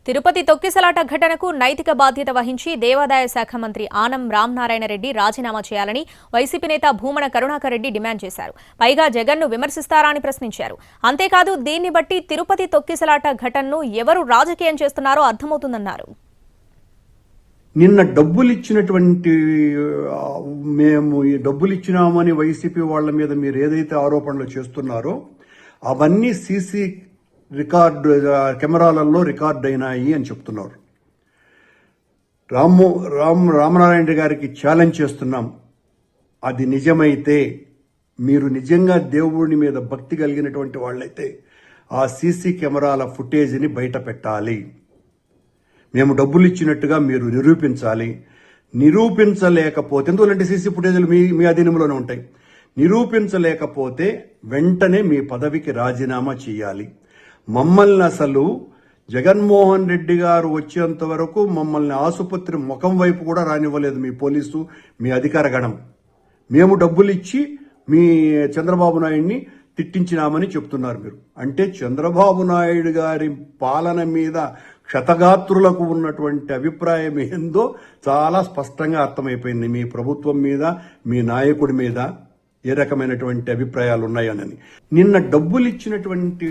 తిరుపతి తొక్కిసలాట ఘటనకు నైతిక బాధ్యత వహించి దేవాదాయ శాఖ మంత్రి ఆనం రామనారాయణ రెడ్డి రాజీనామా చేయాలని వైసీపీ నేత భూమన కరుణాకర్ రెడ్డి డిమాండ్ చేశారు. పైగా జగన్ను విమర్శిస్తారా అని ప్రశ్నించారు. అంతేకాదు దీన్ని బట్టి తిరుపతి తొక్కిసలాట ఘటనను ఎవరు రాజకీయం చేస్తున్నారో అర్థమవుతుందన్నారు. నిన్న డబ్బులిచ్చినటువంటి మేము ఈ డబ్బులిచ్చినామని వైసీపీ వాళ్ల మీద మీరు ఏదైతే ఆరోపణలు చేస్తున్నారో అవన్నీ సీసీ కెమెరాలలో రికార్డ్ అయినాయి అని చెప్తున్నారు. రామనారాయణ గారికి ఛాలెంజ్ చేస్తున్నాం. అది నిజమైతే, మీరు నిజంగా దేవుడి మీద భక్తి కలిగినటువంటి వాళ్ళైతే ఆ సీసీ కెమెరాల ఫుటేజ్ని బయట పెట్టాలి. మేము డబ్బులు ఇచ్చినట్టుగా మీరు నిరూపించాలి. నిరూపించలేకపోతే, ఎందుకంటే సీసీ ఫుటేజ్లు మీ అధీనంలోనే ఉంటాయి. నిరూపించలేకపోతే వెంటనే మీ పదవికి రాజీనామా చేయాలి. మమ్మల్ని అసలు జగన్మోహన్ రెడ్డి గారు వచ్చేంత వరకు మమ్మల్ని ఆసుపత్రి ముఖం వైపు కూడా రానివ్వలేదు మీ పోలీసు, మీ అధికార గణం. మేము డబ్బులు ఇచ్చి మీ చంద్రబాబు నాయుడిని తిట్టించినామని చెప్తున్నారు మీరు. అంటే చంద్రబాబు నాయుడు గారి పాలన మీద క్షతగాత్రులకు ఉన్నటువంటి అభిప్రాయం ఏందో చాలా స్పష్టంగా అర్థమైపోయింది. మీ ప్రభుత్వం మీద, మీ నాయకుడి మీద ఏ రకమైనటువంటి అభిప్రాయాలు ఉన్నాయనని. నిన్న డబ్బులు ఇచ్చినటువంటి